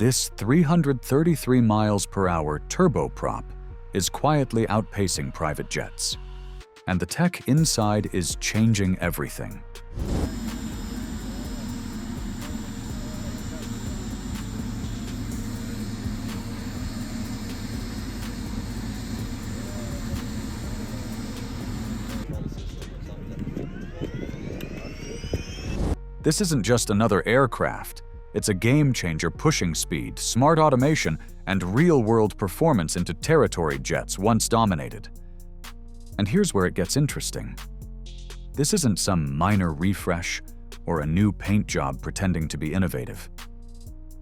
This 333 miles per hour turboprop is quietly outpacing private jets. And the tech inside is changing everything. This isn't just another aircraft. It's a game-changer pushing speed, smart automation, and real-world performance into territory jets once dominated. And here's where it gets interesting. This isn't some minor refresh or a new paint job pretending to be innovative.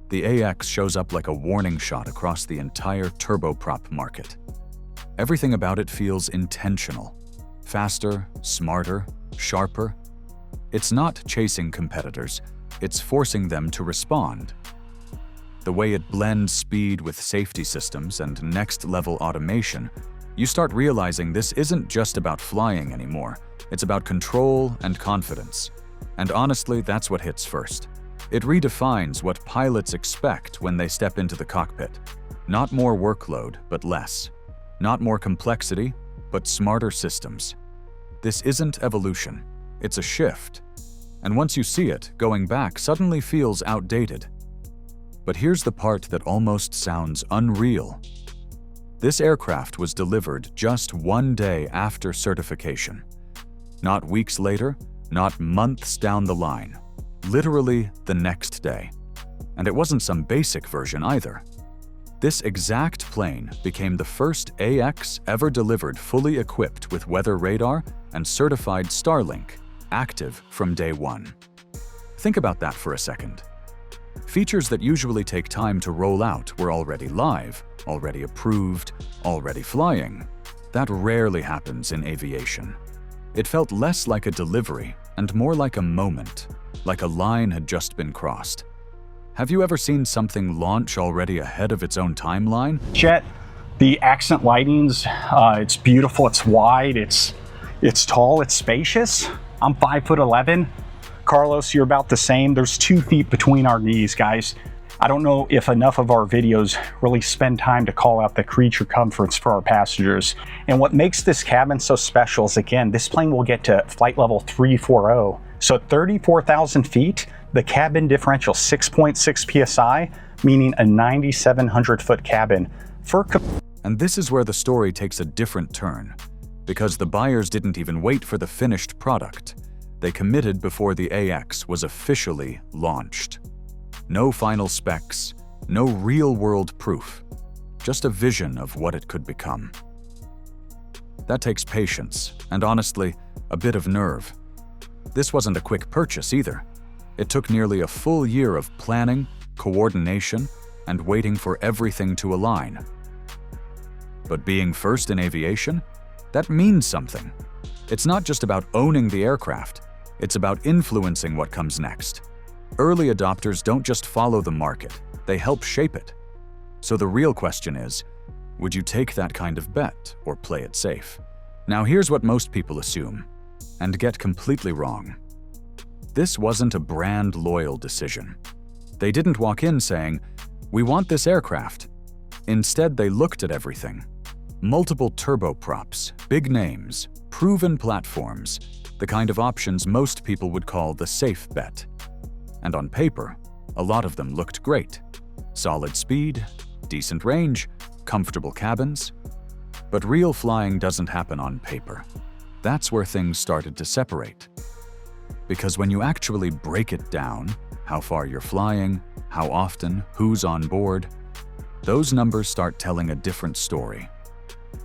The AX shows up like a warning shot across the entire turboprop market. Everything about it feels intentional. Faster, smarter, sharper. It's not chasing competitors, it's forcing them to respond. The way it blends speed with safety systems and next-level automation, you start realizing this isn't just about flying anymore. It's about control and confidence. And honestly, that's what hits first. It redefines what pilots expect when they step into the cockpit. Not more workload, but less. Not more complexity, but smarter systems. This isn't evolution. It's a shift. And once you see it, going back suddenly feels outdated. But here's the part that almost sounds unreal. This aircraft was delivered just 1 day after certification. Not weeks later, not months down the line. Literally the next day. And it wasn't some basic version either. This exact plane became the first AX ever delivered fully equipped with weather radar and certified Starlink, active from day one. Think about that for a second. Features that usually take time to roll out were already live, already approved, already flying. That rarely happens in aviation. It felt less like a delivery and more like a moment, like a line had just been crossed. Have you ever seen something launch already ahead of its own timeline? Jet, the accent lighting's, it's beautiful, it's wide, it's tall, it's spacious. I'm 5'11". Carlos, you're about the same. There's 2 feet between our knees, guys. I don't know if enough of our videos really spend time to call out the creature comforts for our passengers. And what makes this cabin so special is, again, this plane will get to flight level 340. So at 34,000 feet, the cabin differential 6.6 psi, meaning a 9,700-foot cabin. And this is where the story takes a different turn. Because the buyers didn't even wait for the finished product. They committed before the AX was officially launched. No final specs, no real-world proof, just a vision of what it could become. That takes patience, and honestly, a bit of nerve. This wasn't a quick purchase either. It took nearly a full year of planning, coordination, and waiting for everything to align. But being first in aviation? That means something. It's not just about owning the aircraft, it's about influencing what comes next. Early adopters don't just follow the market, they help shape it. So the real question is, would you take that kind of bet or play it safe? Now here's what most people assume, and get completely wrong. This wasn't a brand-loyal decision. They didn't walk in saying, "We want this aircraft." Instead, they looked at everything. Multiple turboprops, big names, proven platforms, the kind of options most people would call the safe bet. And on paper, a lot of them looked great. Solid speed, decent range, comfortable cabins. But real flying doesn't happen on paper. That's where things started to separate. Because when you actually break it down, how far you're flying, how often, who's on board, those numbers start telling a different story.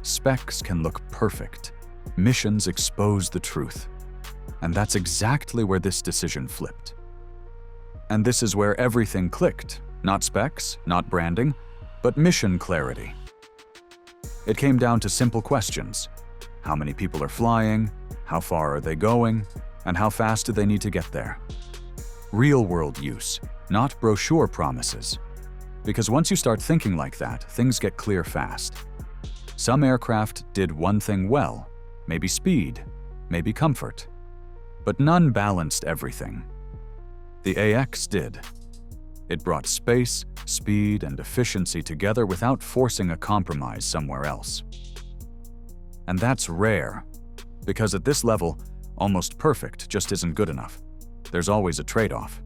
Specs can look perfect. Missions expose the truth. And that's exactly where this decision flipped. And this is where everything clicked. Not specs, not branding, but mission clarity. It came down to simple questions. How many people are flying? How far are they going? And how fast do they need to get there? Real-world use, not brochure promises. Because once you start thinking like that, things get clear fast. Some aircraft did one thing well, maybe speed, maybe comfort. But none balanced everything. The AX did. It brought space, speed, and efficiency together without forcing a compromise somewhere else. And that's rare, because at this level, almost perfect just isn't good enough. There's always a trade-off.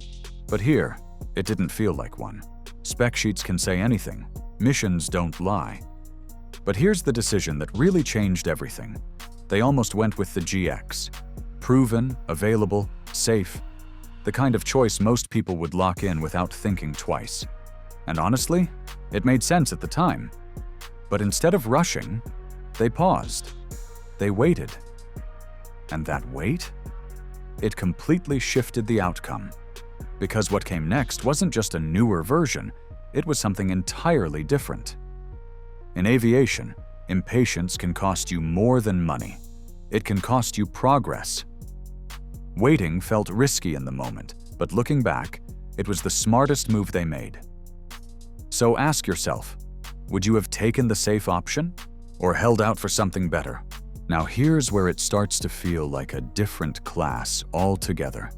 But here, it didn't feel like one. Spec sheets can say anything. Missions don't lie. But here's the decision that really changed everything. They almost went with the GX. Proven, available, safe. The kind of choice most people would lock in without thinking twice. And honestly, it made sense at the time. But instead of rushing, they paused. They waited. And that wait? It completely shifted the outcome. Because what came next wasn't just a newer version, it was something entirely different. In aviation, impatience can cost you more than money. It can cost you progress. Waiting felt risky in the moment, but looking back, it was the smartest move they made. So ask yourself, would you have taken the safe option or held out for something better? Now here's where it starts to feel like a different class altogether.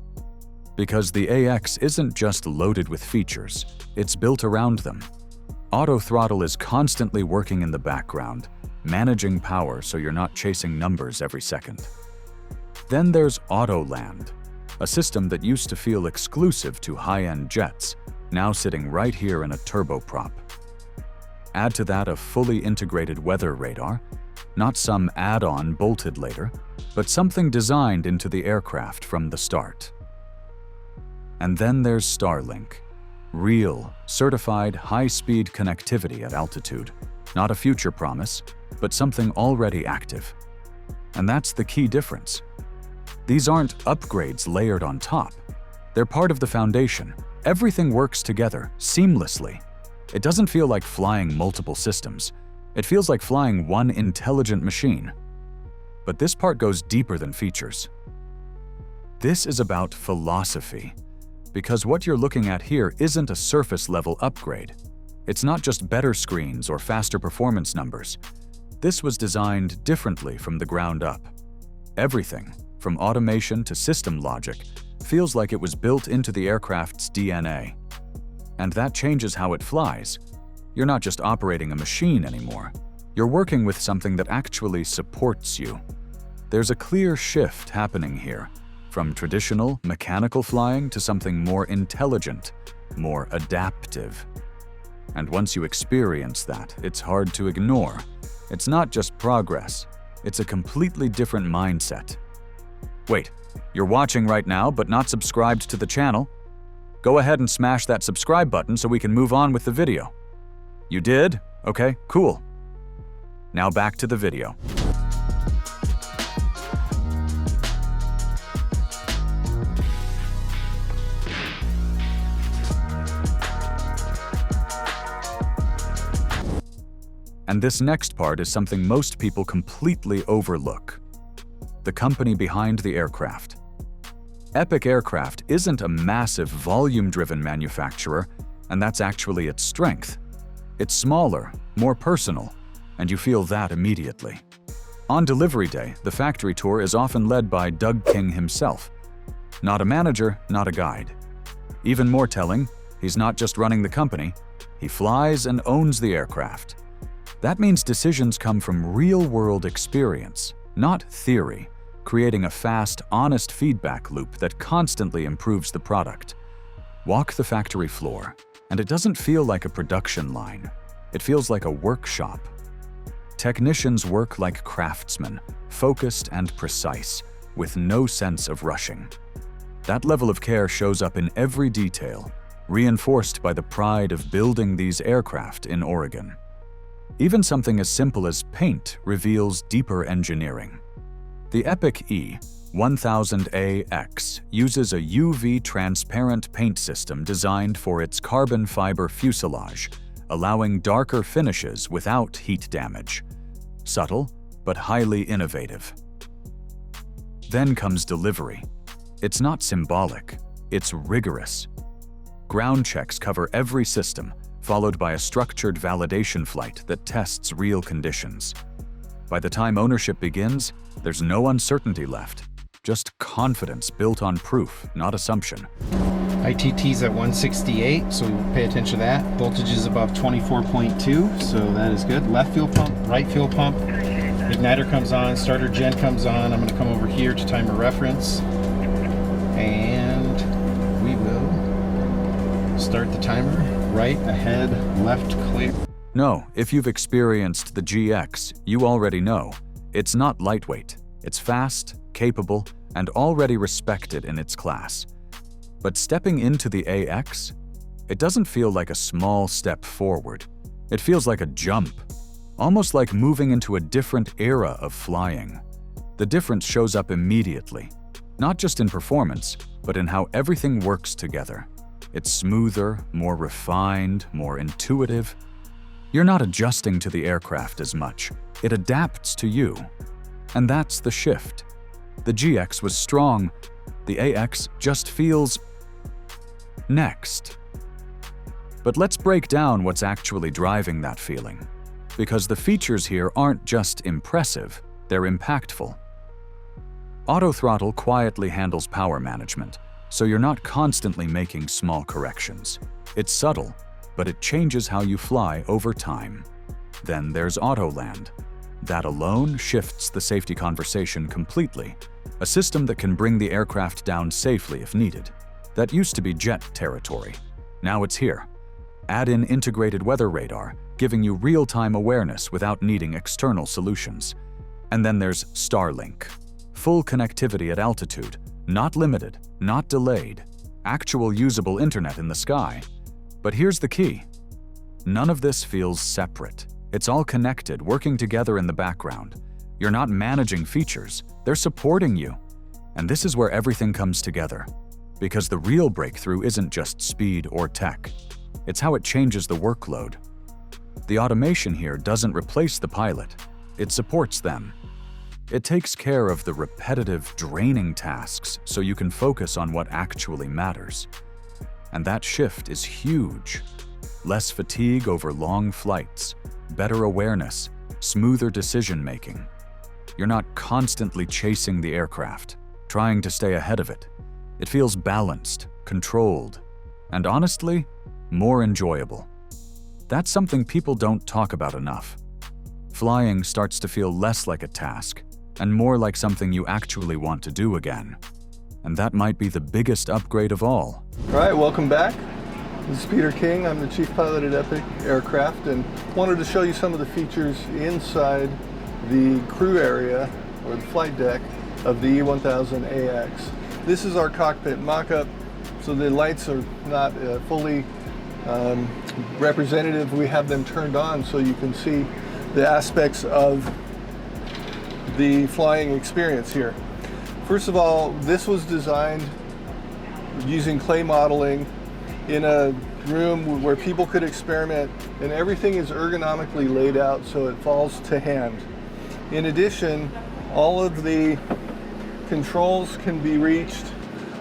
Because the AX isn't just loaded with features, it's built around them. Auto throttle is constantly working in the background, managing power so you're not chasing numbers every second. Then there's Auto Land, a system that used to feel exclusive to high-end jets, now sitting right here in a turboprop. Add to that a fully integrated weather radar, not some add-on bolted later, but something designed into the aircraft from the start. And then there's Starlink, real, certified high-speed connectivity at altitude. Not a future promise, but something already active. And that's the key difference. These aren't upgrades layered on top. They're part of the foundation. Everything works together, seamlessly. It doesn't feel like flying multiple systems. It feels like flying one intelligent machine. But this part goes deeper than features. This is about philosophy. Because what you're looking at here isn't a surface-level upgrade. It's not just better screens or faster performance numbers. This was designed differently from the ground up. Everything, from automation to system logic, feels like it was built into the aircraft's DNA. And that changes how it flies. You're not just operating a machine anymore. You're working with something that actually supports you. There's a clear shift happening here, from traditional mechanical flying to something more intelligent, more adaptive. And once you experience that, it's hard to ignore. It's not just progress, it's a completely different mindset. Wait, you're watching right now but not subscribed to the channel? Go ahead and smash that subscribe button so we can move on with the video. You did? Okay, cool. Now back to the video. And this next part is something most people completely overlook. The company behind the aircraft. Epic Aircraft isn't a massive volume-driven manufacturer, and that's actually its strength. It's smaller, more personal, and you feel that immediately. On delivery day, the factory tour is often led by Doug King himself. Not a manager, not a guide. Even more telling, he's not just running the company, he flies and owns the aircraft. That means decisions come from real-world experience, not theory, creating a fast, honest feedback loop that constantly improves the product. Walk the factory floor, and it doesn't feel like a production line. It feels like a workshop. Technicians work like craftsmen, focused and precise, with no sense of rushing. That level of care shows up in every detail, reinforced by the pride of building these aircraft in Oregon. Even something as simple as paint reveals deeper engineering. The Epic E1000 AX uses a UV transparent paint system designed for its carbon fiber fuselage, allowing darker finishes without heat damage. Subtle, but highly innovative. Then comes delivery. It's not symbolic, it's rigorous. Ground checks cover every system, followed by a structured validation flight that tests real conditions. By the time ownership begins, there's no uncertainty left, just confidence built on proof, not assumption. ITT's at 168, so pay attention to that. Voltage is above 24.2, so that is good. Left fuel pump, right fuel pump. Igniter comes on, starter gen comes on. I'm going to come over here to timer reference, and we will start the timer. Right, ahead, left, clear. No, if you've experienced the GX, you already know. It's not lightweight. It's fast, capable, and already respected in its class. But stepping into the AX, it doesn't feel like a small step forward. It feels like a jump, almost like moving into a different era of flying. The difference shows up immediately, not just in performance, but in how everything works together. It's smoother, more refined, more intuitive. You're not adjusting to the aircraft as much. It adapts to you. And that's the shift. The GX was strong. The AX just feels next. But let's break down what's actually driving that feeling. Because the features here aren't just impressive, they're impactful. Autothrottle quietly handles power management, so you're not constantly making small corrections. It's subtle, but it changes how you fly over time. Then there's Autoland. That alone shifts the safety conversation completely. A system that can bring the aircraft down safely if needed. That used to be jet territory. Now it's here. Add in integrated weather radar, giving you real-time awareness without needing external solutions. And then there's Starlink. Full connectivity at altitude, not limited, not delayed. Actual usable internet in the sky. But here's the key. None of this feels separate. It's all connected, working together in the background. You're not managing features, they're supporting you. And this is where everything comes together. Because the real breakthrough isn't just speed or tech. It's how it changes the workload. The automation here doesn't replace the pilot. It supports them. It takes care of the repetitive, draining tasks so you can focus on what actually matters. And that shift is huge. Less fatigue over long flights, better awareness, smoother decision-making. You're not constantly chasing the aircraft, trying to stay ahead of it. It feels balanced, controlled, and honestly, more enjoyable. That's something people don't talk about enough. Flying starts to feel less like a task and more like something you actually want to do again. And that might be the biggest upgrade of all. All right, welcome back. This is Peter King. I'm the Chief Pilot at Epic Aircraft and wanted to show you some of the features inside the crew area or the flight deck of the E1000 AX. This is our cockpit mock-up, so the lights are not fully representative. We have them turned on so you can see the aspects of the flying experience here. First of all, this was designed using clay modeling in a room where people could experiment, and everything is ergonomically laid out so it falls to hand. In addition, all of the controls can be reached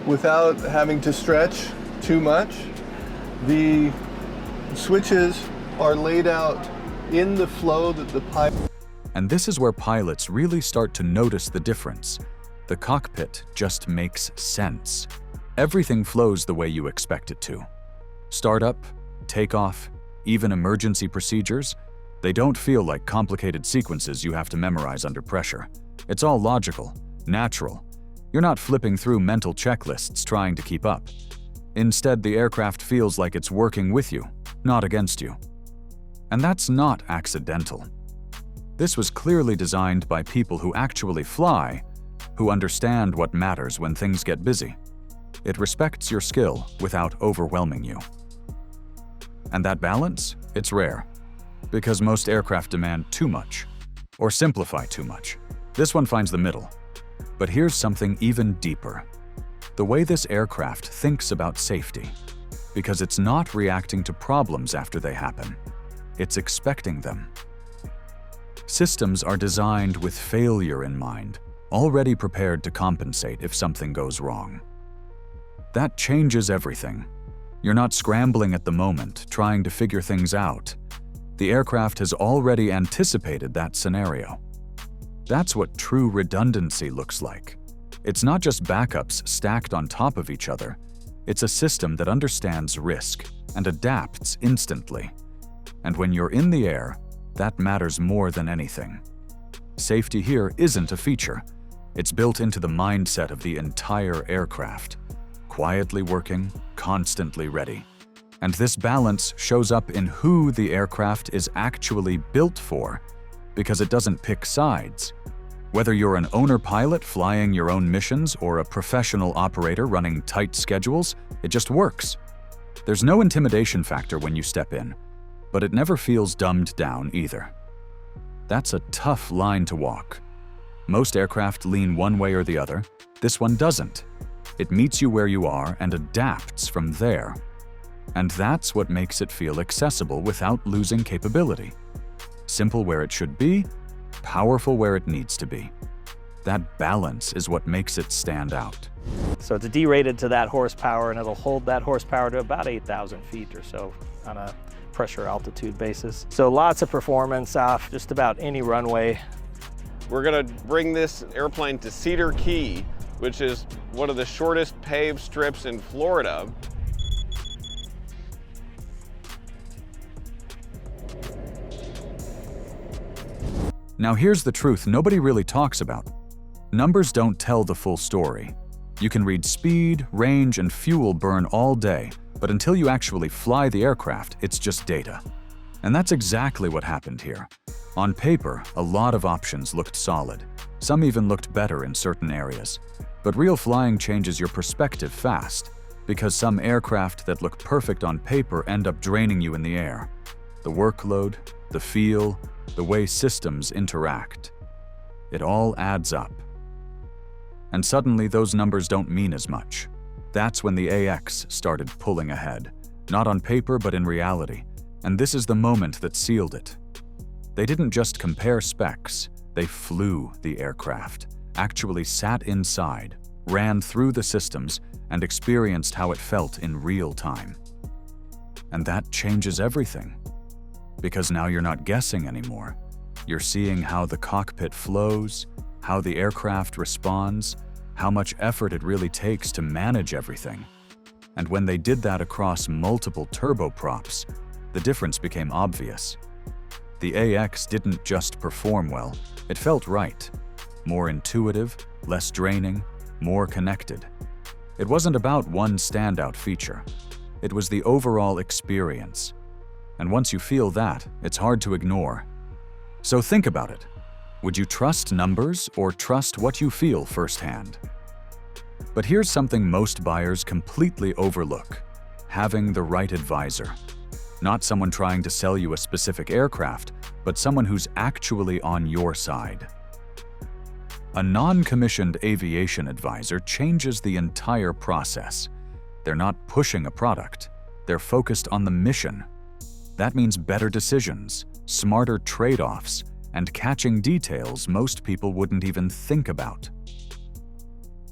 without having to stretch too much. The switches are laid out in the flow that the pilot... And this is where pilots really start to notice the difference. The cockpit just makes sense. Everything flows the way you expect it to. Startup, takeoff, even emergency procedures, they don't feel like complicated sequences you have to memorize under pressure. It's all logical, natural. You're not flipping through mental checklists trying to keep up. Instead, the aircraft feels like it's working with you, not against you. And that's not accidental. This was clearly designed by people who actually fly, who understand what matters when things get busy. It respects your skill without overwhelming you. And that balance, it's rare, because most aircraft demand too much, or simplify too much. This one finds the middle. But here's something even deeper. The way this aircraft thinks about safety, because it's not reacting to problems after they happen. It's expecting them. Systems are designed with failure in mind, already prepared to compensate if something goes wrong. That changes everything. You're not scrambling at the moment, trying to figure things out. The aircraft has already anticipated that scenario. That's what true redundancy looks like. It's not just backups stacked on top of each other. It's a system that understands risk and adapts instantly. And when you're in the air, that matters more than anything. Safety here isn't a feature. It's built into the mindset of the entire aircraft, quietly working, constantly ready. And this balance shows up in who the aircraft is actually built for, because it doesn't pick sides. Whether you're an owner pilot flying your own missions or a professional operator running tight schedules, it just works. There's no intimidation factor when you step in, but it never feels dumbed down either. That's a tough line to walk. Most aircraft lean one way or the other. This one doesn't. It meets you where you are and adapts from there. And that's what makes it feel accessible without losing capability. Simple where it should be, powerful where it needs to be. That balance is what makes it stand out. So it's derated to that horsepower, and it'll hold that horsepower to about 8,000 feet or so on a pressure altitude basis. So lots of performance off just about any runway. We're gonna bring this airplane to Cedar Key, which is one of the shortest paved strips in Florida. Now here's the truth nobody really talks about. Numbers don't tell the full story. You can read speed, range, and fuel burn all day, but until you actually fly the aircraft, it's just data. And that's exactly what happened here. On paper, a lot of options looked solid. Some even looked better in certain areas. But real flying changes your perspective fast, because some aircraft that look perfect on paper end up draining you in the air. The workload, the feel, the way systems interact. It all adds up. And suddenly those numbers don't mean as much. That's when the AX started pulling ahead, not on paper but in reality. And this is the moment that sealed it. They didn't just compare specs, they flew the aircraft, actually sat inside, ran through the systems, and experienced how it felt in real time. And that changes everything. Because now you're not guessing anymore. You're seeing how the cockpit flows, how the aircraft responds, how much effort it really takes to manage everything. And when they did that across multiple turboprops, the difference became obvious. The AX didn't just perform well, it felt right. More intuitive, less draining, more connected. It wasn't about one standout feature. It was the overall experience. And once you feel that, it's hard to ignore. So think about it. Would you trust numbers or trust what you feel firsthand? But here's something most buyers completely overlook: having the right advisor. Not someone trying to sell you a specific aircraft, but someone who's actually on your side. A non-commissioned aviation advisor changes the entire process. They're not pushing a product, they're focused on the mission. That means better decisions, smarter trade-offs, and catching details most people wouldn't even think about.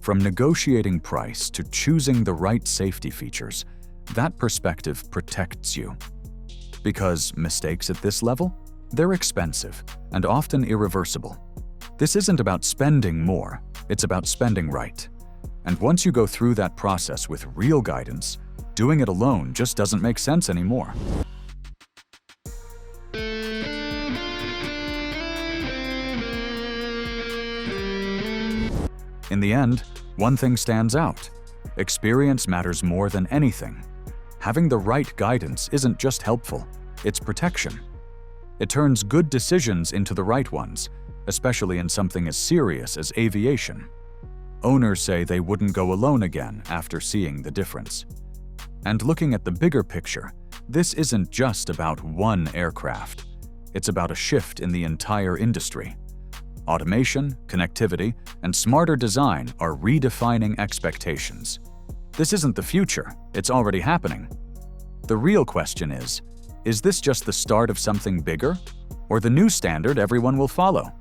From negotiating price to choosing the right safety features, that perspective protects you. Because mistakes at this level? They're expensive and often irreversible. This isn't about spending more, it's about spending right. And once you go through that process with real guidance, doing it alone just doesn't make sense anymore. In the end, one thing stands out. Experience matters more than anything. Having the right guidance isn't just helpful, it's protection. It turns good decisions into the right ones, especially in something as serious as aviation. Owners say they wouldn't go alone again after seeing the difference. And looking at the bigger picture, this isn't just about one aircraft. It's about a shift in the entire industry. Automation, connectivity, and smarter design are redefining expectations. This isn't the future, it's already happening. The real question is this just the start of something bigger, or the new standard everyone will follow?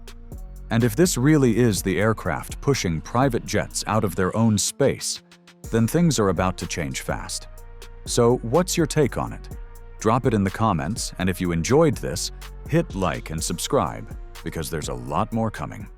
And if this really is the aircraft pushing private jets out of their own space, then things are about to change fast. So what's your take on it? Drop it in the comments, and if you enjoyed this, hit like and subscribe, because there's a lot more coming.